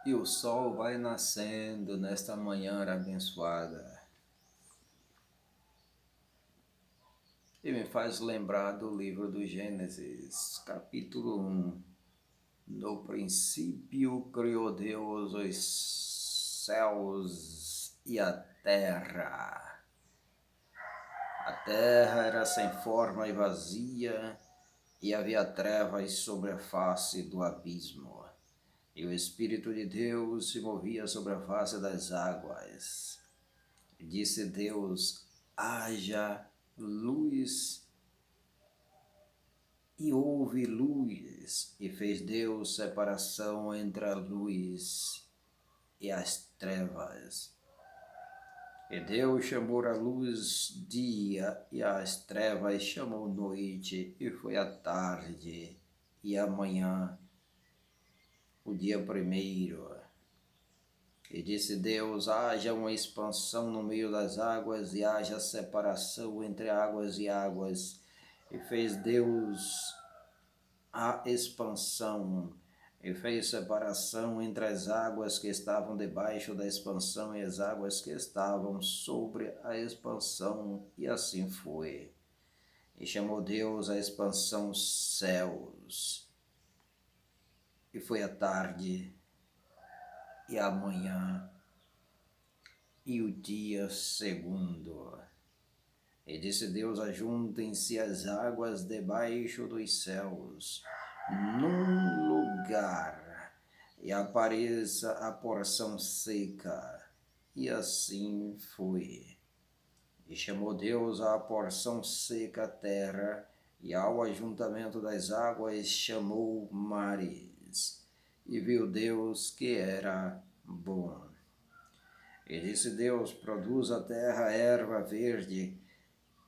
E o sol vai nascendo nesta manhã abençoada e me faz lembrar do livro do Gênesis, capítulo 1. No princípio criou Deus os céus e a terra. A terra era sem forma e vazia, e havia trevas sobre a face do abismo. E o Espírito de Deus se movia sobre a face das águas. E disse Deus: haja luz, e houve luz. E fez Deus separação entre a luz e as trevas. E Deus chamou a luz dia, e as trevas chamou noite, e foi a tarde e a manhã, o dia primeiro. E disse Deus: haja uma expansão no meio das águas, e haja separação entre águas e águas. E fez Deus a expansão, e fez separação entre as águas que estavam debaixo da expansão e as águas que estavam sobre a expansão, e assim foi. E chamou Deus a expansão céus. E foi a tarde e a manhã e o dia segundo. E disse Deus: ajuntem-se as águas debaixo dos céus, num lugar, e apareça a porção seca. E assim foi. E chamou Deus à porção seca a terra, e ao ajuntamento das águas chamou mares. E viu Deus que era bom. E disse Deus: produz a terra erva verde,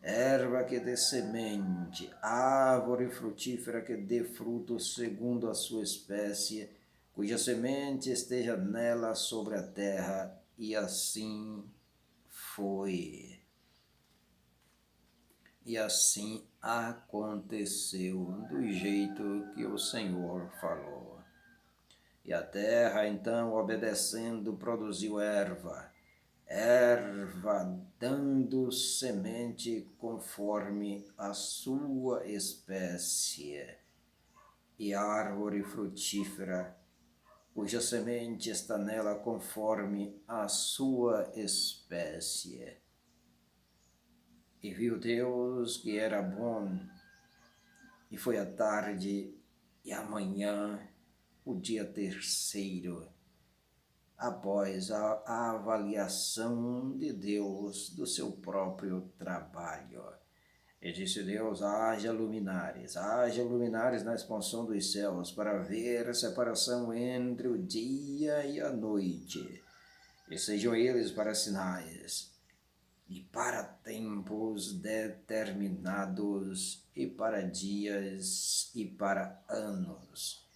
erva que dê semente, árvore frutífera que dê fruto segundo a sua espécie, cuja semente esteja nela sobre a terra. E assim foi. E assim aconteceu, do jeito que o Senhor falou. E a terra, então, obedecendo, produziu erva dando semente conforme a sua espécie, e árvore frutífera, cuja semente está nela conforme a sua espécie. E viu Deus que era bom, e foi a tarde e a manhã, o dia terceiro, após a avaliação de Deus do seu próprio trabalho. E disse Deus: haja luminares na expansão dos céus, para ver a separação entre o dia e a noite, e sejam eles para sinais, e para tempos determinados, e para dias, e para anos,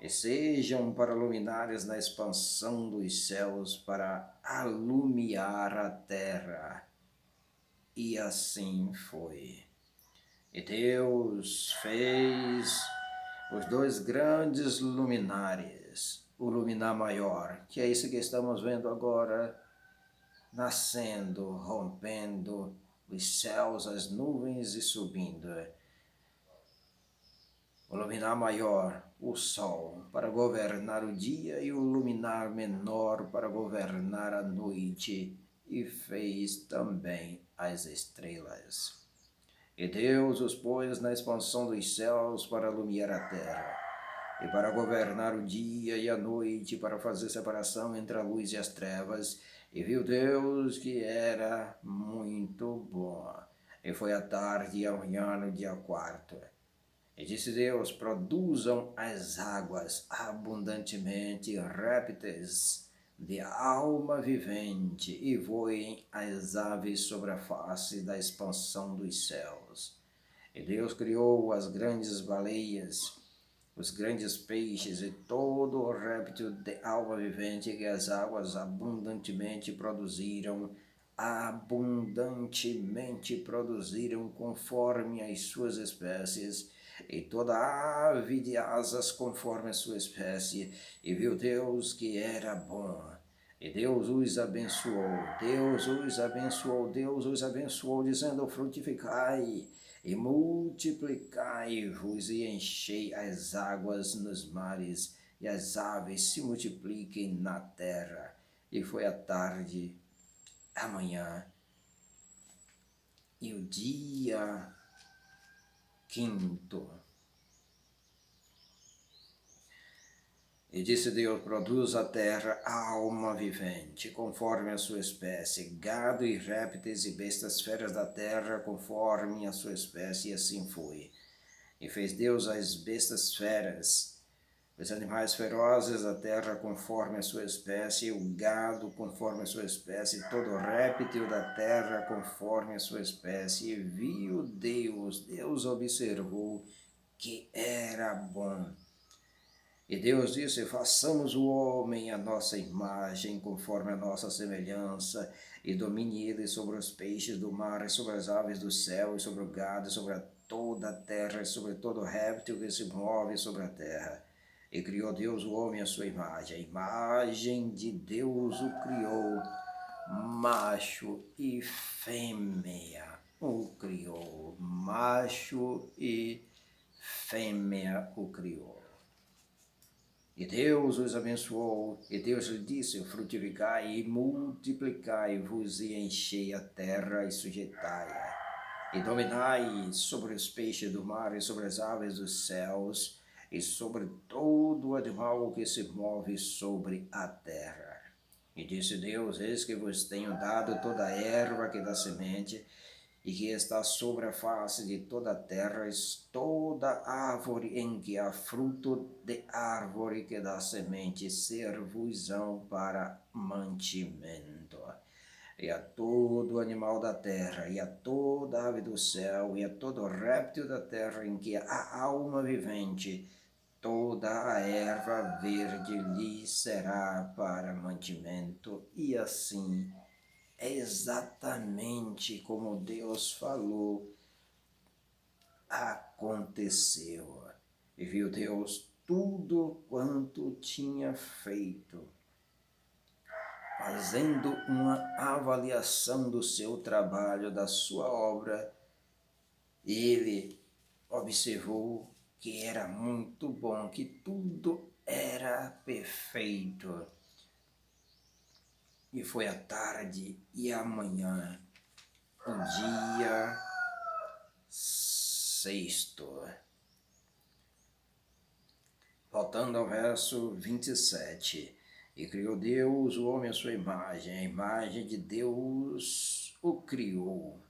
e sejam para luminares na expansão dos céus, para alumiar a terra. E assim foi. E Deus fez os dois grandes luminares, o luminar maior, que é isso que estamos vendo agora, nascendo, rompendo os céus, as nuvens e subindo. O luminar maior, o sol, para governar o dia, e o luminar menor para governar a noite, e fez também as estrelas. E Deus os pôs na expansão dos céus para alumiar a terra, e para governar o dia e a noite, para fazer separação entre a luz e as trevas. E viu Deus que era muito bom. E foi a tarde e a manhã no dia quarto. E disse Deus: produzam as águas abundantemente répteis de alma vivente, e voem as aves sobre a face da expansão dos céus. E Deus criou as grandes baleias, os grandes peixes e todo o réptil de alma vivente que as águas abundantemente produziram conforme as suas espécies, e toda ave de asas conforme a sua espécie, e viu Deus que era bom. E Deus os abençoou, Deus os abençoou, Deus os abençoou, dizendo: frutificai e multiplicai-vos e enchei as águas nos mares, e as aves se multipliquem na terra. E foi a tarde, a manhã e o dia quinto. E disse Deus: produz a terra alma vivente, conforme a sua espécie, gado e répteis e bestas feras da terra, conforme a sua espécie, e assim foi. E fez Deus as bestas feras, os animais ferozes da terra, conforme a sua espécie, o gado, conforme a sua espécie, todo réptil da terra, conforme a sua espécie. E viu Deus observou que era bom. E Deus disse: façamos o homem à nossa imagem, conforme a nossa semelhança, e domine ele sobre os peixes do mar, e sobre as aves do céu, e sobre o gado, e sobre toda a terra, e sobre todo réptil que se move sobre a terra. E criou Deus o homem à sua imagem. A imagem de Deus o criou, macho e fêmea o criou. Macho e fêmea o criou. E Deus os abençoou, e Deus lhe disse: frutificai e multiplicai-vos, e enchei a terra e sujeitai-a, e dominai sobre os peixes do mar, e sobre as aves dos céus, e sobre todo animal que se move sobre a terra. E disse Deus: eis que vos tenho dado toda a erva que dá semente, e que está sobre a face de toda a terra, toda árvore em que há fruto de árvore que dá semente, ser-vos-ão para mantimento. E a todo animal da terra, e a toda ave do céu, e a todo réptil da terra em que há alma vivente, toda a erva verde lhe será para mantimento. E assim, exatamente como Deus falou, aconteceu. E viu Deus tudo quanto tinha feito. Fazendo uma avaliação do seu trabalho, da sua obra, ele observou que era muito bom, que tudo era perfeito. E foi a tarde e a manhã, o dia sexto. Voltando ao verso 27. E criou Deus o homem à sua imagem, a imagem de Deus o criou.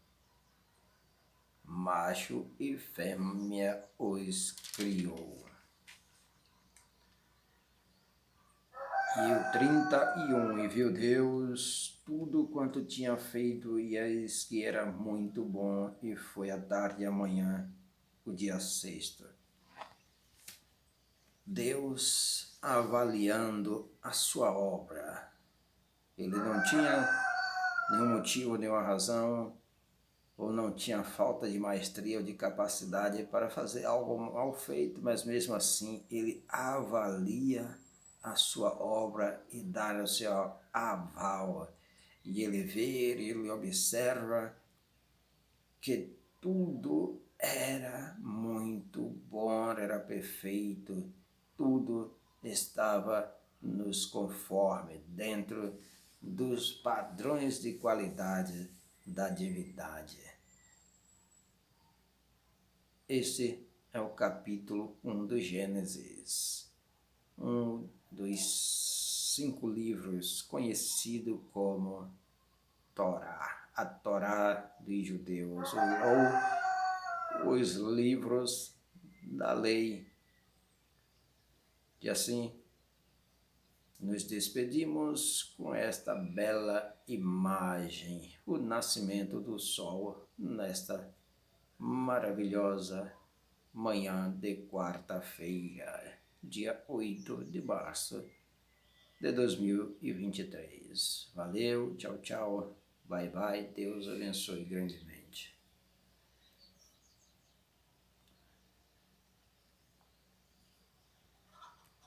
Macho e fêmea os criou. E o 31, e viu Deus tudo quanto tinha feito, e eis que era muito bom, e foi a tarde e a manhã, o dia sexto. Deus avaliando a sua obra. Ele não tinha nenhum motivo, nenhuma razão, ou não tinha falta de maestria ou de capacidade para fazer algo mal feito, mas mesmo assim ele avalia a sua obra e dá o seu aval. E ele vê, ele observa que tudo era muito bom, era perfeito, tudo estava nos conforme, dentro dos padrões de qualidade da divindade. Este é o capítulo 1 do Gênesis, um dos 5 livros conhecido como Torá, a Torá dos judeus, ou os livros da lei. E assim, nos despedimos com esta bela imagem, o nascimento do sol nesta maravilhosa manhã de quarta-feira, dia 8 de março de 2023. Valeu, tchau, tchau, bye, bye, Deus abençoe grandemente.